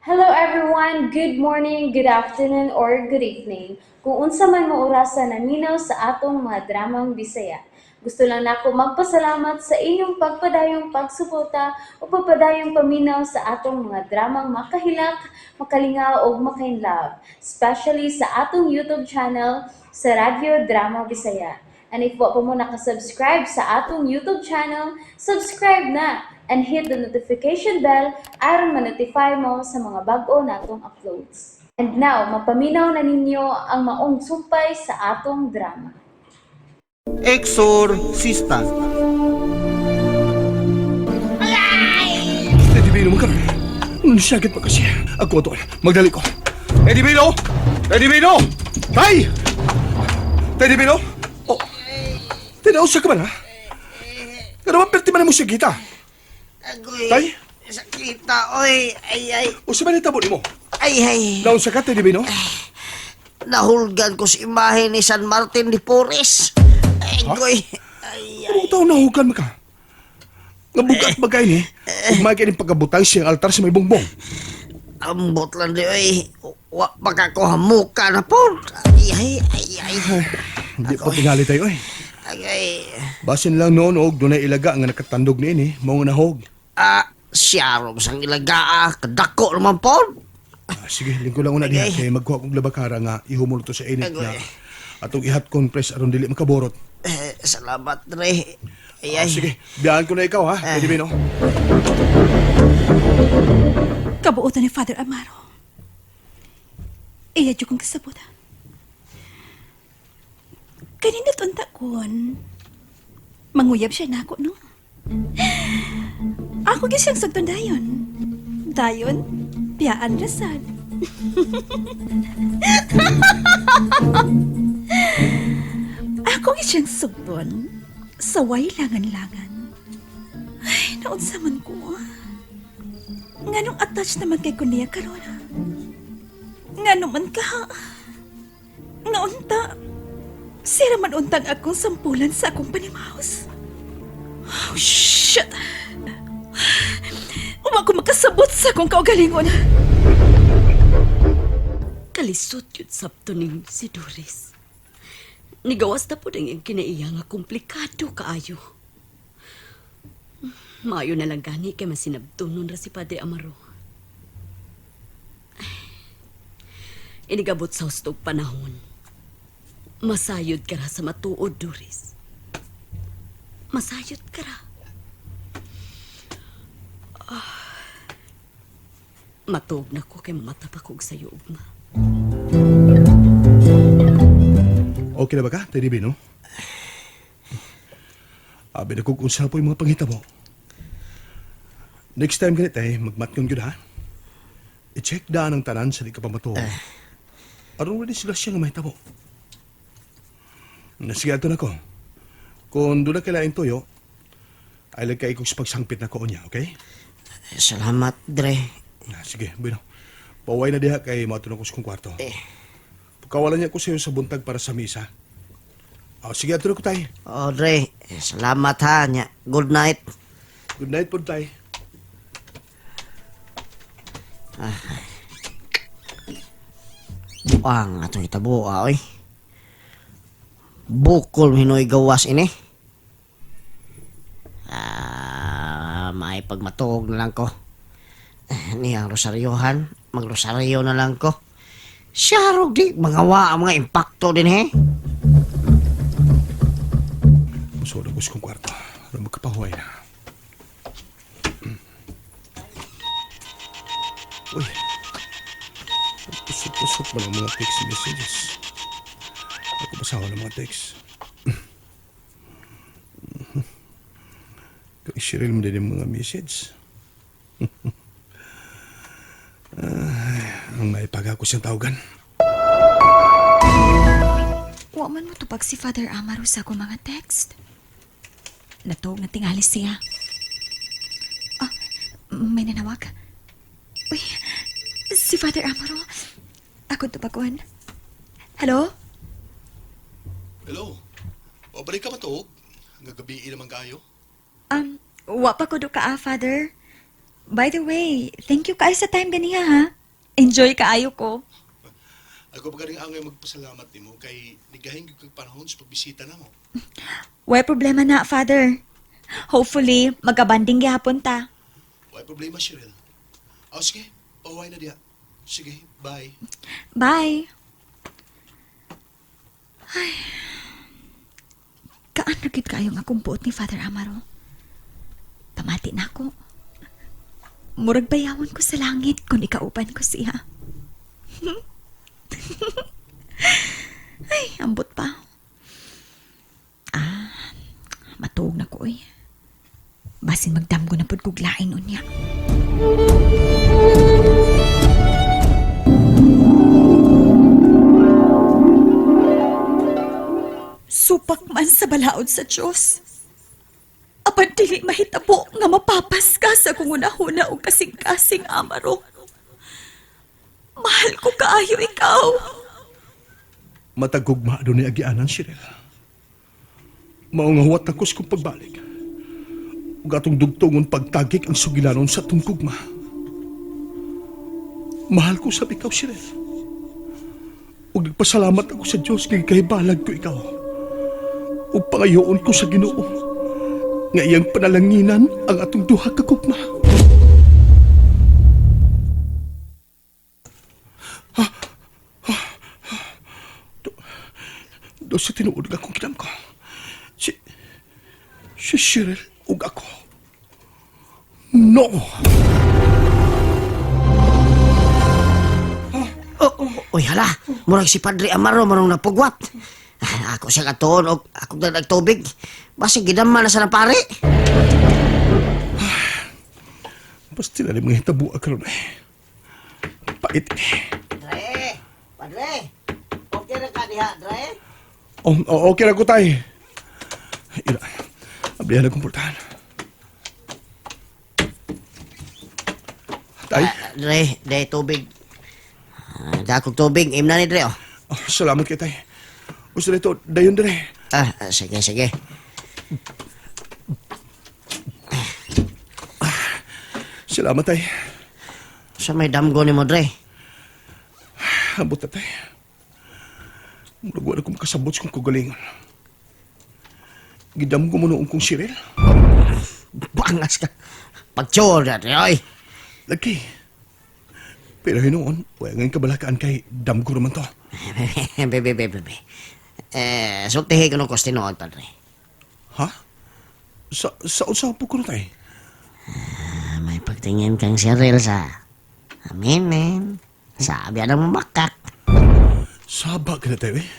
Hello everyone, good morning, good afternoon, or good evening. Kung unsa man mo orasan naminaw sa atong mga dramang Bisaya. Gusto lang nako magpasalamat sa inyong pagpadayong pagsuporta o pagpadayong paminaw sa atong mga dramang makahilak, makalingaw o makainlove, especially sa atong YouTube channel sa Radyo Drama Bisaya. And if wa pa mo nakasubscribe sa atong YouTube channel, subscribe na and hit the notification bell aron ma-notify mo sa mga bag-o natong uploads. And now, mapaminaw na ninyo ang maong sumpay sa atong drama. Exorcista. Edibino mo ka. Nasagit pa kasi. Ako ito. Magdali ko. Edibino! Edibino! Tay! Edibino! Oh. Tinausa ka ba na? Kanaman perti man mo siya kita. Agoy. Tay? Sakita, oy. Ay. O sa manita mo ni mo? Ay. Naunsa ka, Edibino? Nahulgan ko sa imahe ni San Martin de Porres. Agoy. Ay. Anong taon nahugan mo ka? Nabugat ba kayo ni? Umay kayo ng pagkabutang siyang altar sa may bongbong. Ambot lang di, oy. Wa baka ko hamuka na po. Ay. Hindi pa tingali tayo eh. Agay. Basin lang noon og doon ay ilaga nga nakatandog ni ini. Mga nahog. Siyarong sang ilaga, kadako naman po. Sige, lingko lang una diha. Agay. Kaya magkuha kong labakara nga ihumol to sa init Agay. na atong ihat compress aron dili makaborot. Salamat, Dre. Ay. Sige, biyaan ko na ikaw ha, Edibino. Kabuotan ni Father Amaro. Iya jud kong kasabot. Kanina tunta kon. Manguyab siya nako no. Ako gisang sagton dayon. Dayon, biyaan rasad. Ako gisang sagton. Saway langan-langan. Ay, naunsa man ko. Nganong attached naman kay Kunia karon? Ngano man ka? Naunta. Sira man untang akong sampulan sa akong panimaos. Oh, shit! Uma ko makasabot sa akong kaugalingon. Kalisod yun sabto ning si Doris. Nigawas na po ng iyang kinaiya nga komplikado kaayo. Maayo na lang gani kay masinabtunon ra si Padre Amaro. Inigabot sa hustog panahon. Masayod ka ra sa matuod, Doris. Masayod ka ra. Matuog na ko kay mamatapakog sa iyo, ugma. Okay na ba ka, Edibino? Abi na kung unsa po yung mga pangita mo. Next time ganit ay magmatyon yun ha. I-check daan ang tanan sa di ka pamatuo. Aron rin sila siya nga mahita mo. Nasigado na ko. Kung doon na kailaing toyo, ay lang kayo sa pagsangpit na ko niya, okay? Salamat, Dre. Sige, bueno. Paway na diha kay matulong ko sa kong kwarto. Pagkawalan niya ko sa iyo sa buntag para sa misa. Sige, atulog ko tayo. Dre. Salamat ha. Nya. Good night. Good night po tayo. Buang atong itabuha, oy. Bukol hinoy gawas ini. May pagmatog na lang ko. Niyang rosaryohan, magrosaryo na lang ko. Siyarog di, mga mga impacto din he. Masura ko sa kong kwarto. Alam magkapahuay na. Uy. Pusok-pusok ba ng mga text messages? Ako basawa ng mga text. Kung isiril mo din yung mga message. Ang maipaga ko siyang tawagan. Wa man mo tupag si Father Amaro sa akong mga text. Natuog na tingali siya. May nanawag. Uy, si Father Amaro. Ako tupaguan. Hello? Hello. Wabalik ka ba to? Hanggang gabi naman kayo? Wa pa ko do ka, Father. By the way, thank you kaayo sa time ganiya ha. Enjoy kaayo ko. Ako pa galing angay magpasalamat nimo kay nigahing kag panahon sa pagbisita namo. Way problema na, Father. Hopefully, magkabanding gihapon ta. Why problema, Cheryl? Sige, paway na diha. Sige, bye. Bye. Ay. Kaan na gid kayo nga kumpuot ni Father Amaro. Pamati na ako. Murag bayawan ko sa langit kung ikauban ko siya. Ay, ambot pa. Matuog na ko eh. Basin magdamgo na pud kog lain unya. Supak man sa balaod sa Diyos. Apan dili mahitabo nga mapapas ka sa kung una-una o kasing-kasing Amaro. Mahal ko kaayo ikaw. Matagugma doon ni agianan, Cheryl. Maungahuat ako sa kong pagbalik. Ug atong dugtungon pagtagik ang sugilanon sa tungkugma. Mahal ko sa ikaw, Cheryl. Ug nagpasalamat ako sa Diyos kay kahibalag ko ikaw. Ug pangayoon ko sa Ginoo nga iyang panalanginan ang atong duha ka gugma. Do sa tinuod nga akong kinam ko. Si Cheryl ug ako. No! Uy, hala. Murag si Padre Amaro marong napugwat. Ako siya katuon o ako na nagtubig. Basta gidaman na sa napari. Basta na mga hitabo karon eh. Pait eh. Dre! Padre! Okay na ka diha, Dre? Okay na ko tay. Ira, ablihan na kumportahan. Tay? Dre, tubig. Dakog tubig. Im na ni Dre, oh. Salamat kay tay. Gusto nito, dayon dire. Sige, sige. Salamat tay. Sa may damgo ni mo, Dre. Abot na tay. Murag wala kong kasabot sa kong kagalingon. Gidam ko mo noong kong Cheryl. Bangas ka. Pagtsor na, Dre, oy. Lagi. Pero hinoon, wala ngayon kabalakaan kay dam ko naman to. Bebe. Sultihi ko nung kostinood, Padre. Ha? Sa po ko na tay? May pagtingin kang Cheryl sa aminin. Sabi anong mamakak. Saba ka na tayo eh.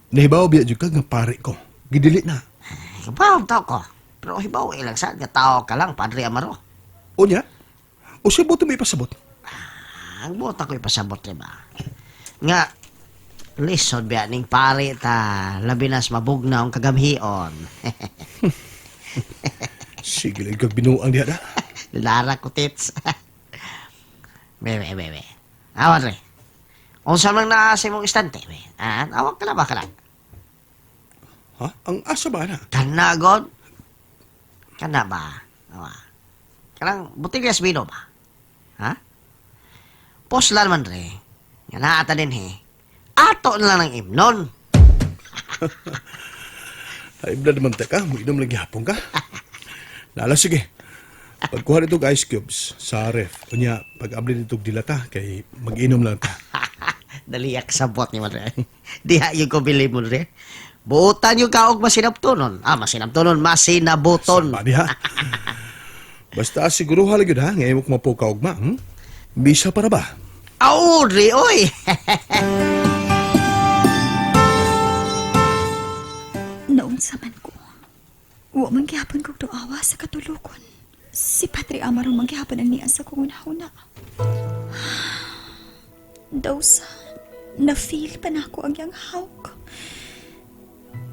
Nahibaw biya dyan ka nga pare ko. Gidili na. Hibaw tao ko. Pero hibaw ilang saan ka tao ka lang, Padre Amaro. O niya? O siya buto may pasabot? Ang buta ko ipasabot, diba? Nga, lisod biya ning pare ta labinas mabugnaw ang kagamhion. Sige lang kag binuang diya na. Lara ko, tits. Bebe. Awan, Re. Unsa man na sa imong istante, be? Awag ka na ba ka lang? Ha? Ang asa ba na? Kana, God? Kana ba? Awa. Kanang butigas bino ba? Ha? Poslan man, Re. Nga naata din, he. Ato na lang ng imnon. Ay, blood naman ka. Mag-inom lang hapon ka. Nala, sige. Pagkuha nito ice cubes sa ref. Kunya, pag-abli nito dilata, kay mag-inom lang ka. Daliyak sa bot ni Madre. Diha yung ko bili mo, Re. Buutan yung kaog masinabtunon. Masinabtunon, masinabuton. Saba niya. Basta siguro halag yun ha. Ngayon mo kumapukaog ma. Bisa para ba? Re, oy! Naunsa man ko. Wa man gihapon kog duawa sa katulukon. Si Padre Amaro man gihapon ang niya sa kong una-una. Daw sa na-feel pa na ako ang yang hawk.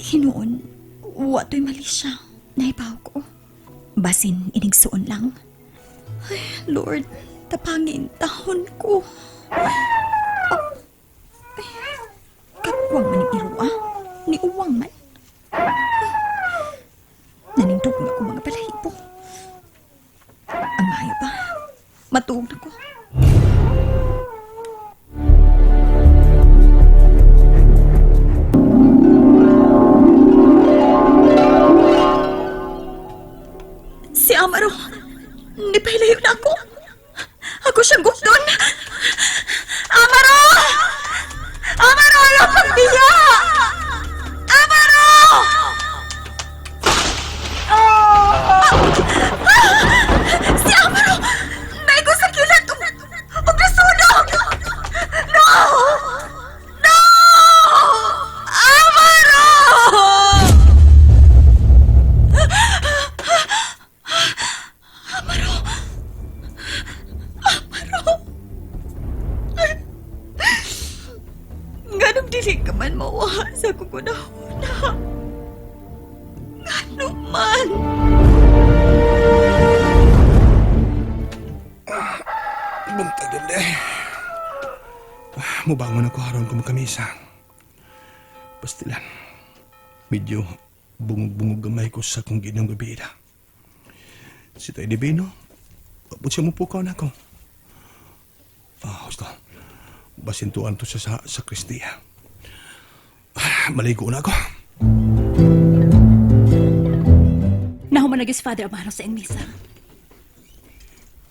Hinoon, wa to'y mali siya. Naibaw ko. Basin inigsuon lang. Ay, Lord, tapangin tahon ko. Katwang man ni Irua. Ni Uwang man. Nanindog nga ako mga balahibo. Ang tuong na ko. Si Amaro, nipahilayo na ako. Ako siyang gukdon. Amaro! Amaro, wala pang biya! Amaro! Si Amaro! Naigo sa kilat! Huwag nasunog! No! No! Amaro! Amaro! Amaro! Ganong dili ka man mauha sa kukunahuna. Ganong man! Buntag yun eh. Mubangon ako haron ko makamisa. Pastilan. Medyo bungog-bungog gamay ko sa kong ginang bebida. Si Tay Divino, wapot siya mupukaw na ako. Gusto. Basintuan to siya sa sakristiya. Maligo na ako. Nahumanagis Father Amaro sa iyang misa.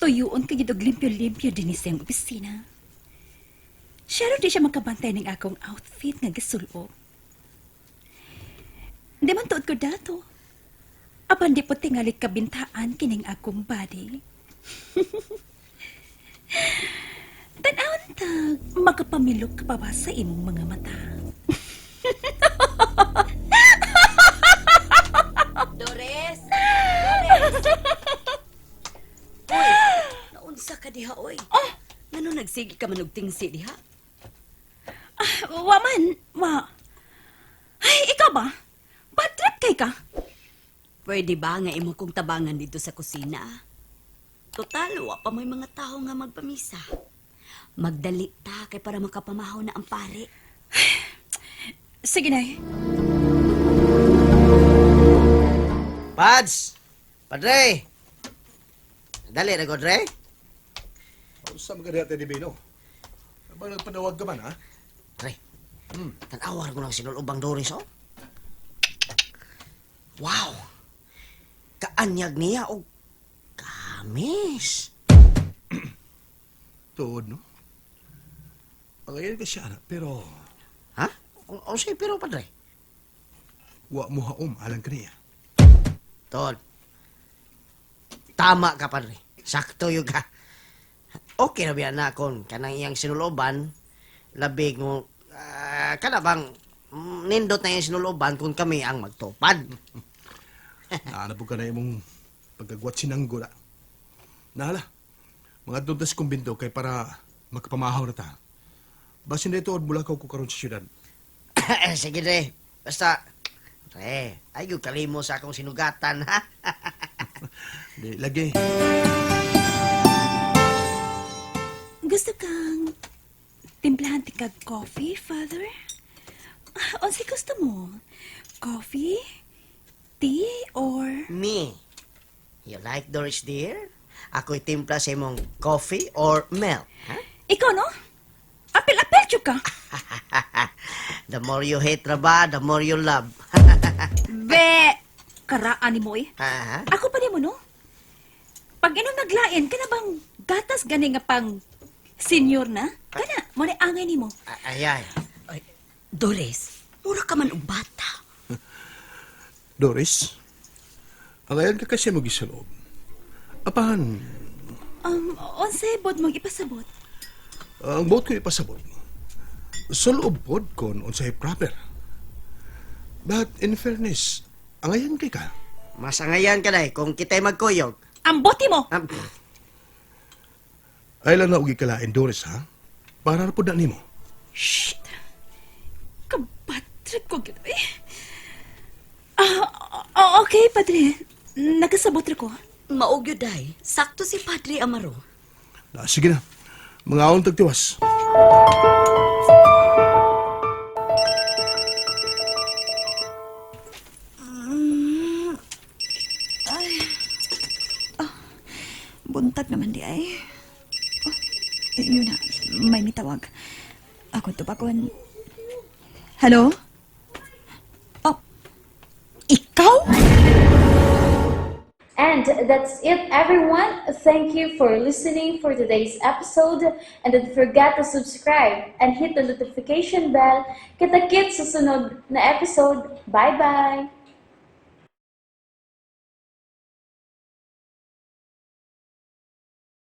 Tuyuon ka og limpyo-limpyo din sa iyang opisina. Siya rin di siya makabantay ng akong outfit nga gisulob. Di man tuod ko dato. Apan di po tingali kabintaan kining akong body. Tanawan tag, makapamilok ka pa ba sa imong mga mata? Dores! Naunsa ka diha, oy. Ngano nagsigi ka man og tingsi diha? Waman, Ay, ikaw ba? Bad trip kay ka? Pwede ba nga imo kong tabangan dito sa kusina? Total, wa pa may mga tao nga magpamisa. Magdali ta kay para makapamahaw na ang pare. Sige na. Pads! Padre! Dali na, Godre. Sa mga Tay Divino? Ba nagpanawag ka man, ha? Pre, tanawar ko ng sinulubang Doris, oh. Wow! Kaanyag niya, oh. Kamis. Tuod, no? Pangayon ka siya, pero Ha? O sige, pero padre. wa mo haom alang ka niya. Tol. Tama ka, padre. Sakto yung ka. Okay na biya na kon kanang iyang sinuloban, labig mo, kana bang nindot na yung sinuloban kung kami ang magtupad. Naana po ka na imong pagkagwat sinanggo na. Nahala, mga dundas kumbinto kay para makapamahaw na ta. Basin na ito od mula ko karon sa syudad. Sige, Dre. Basta, Dre, ayaw kalimo sa akong sinugatan, ha? Di, lagi. Gusto kang timplahan ti kag coffee, Father? Onsi gusto mo? Coffee? Tea? Or... Me. You like Doris, dear? Ako'y timpla sa imong coffee or milk, ha? Ikaw, no? Apil-apil chuk ka. The more you hate Raba, the more you love. Be! Karaan ni mo eh. Ha? Ako pa ni mo, no? Pag inom naglain, ka na bang gatas gani nga pang senior na? Kana, mo na angay ni mo. Ayay. Ay, Dores, mura ka man og bata. Doris, ang ayan ka kasi mo gisaloob. Apahan, Onse, bod mong ipasabot. ang buot ko ipasabot. Suloob pod kon unsay proper. But in fairness, ang ayan kay ka. Masangayan ka day kung kita'y magkuyog. Ang boti mo! Ay lang na ugi kalain, Doris, ha? Para na po na nimo. Shit! Kabatrip ko gito eh. Okay, Padre. Nagasabot rin ko. Maugyo day, sakto si Padre Amaro. Sige na. Mga awang tagtiwas. Buntag naman di ay. Yun na, may mitawag. Ako tupakon. Hello? Oh, ikaw? And that's it, everyone. Thank you for listening for today's episode. And don't forget to subscribe and hit the notification bell. Kita-kits sa sunod na episode. Bye-bye!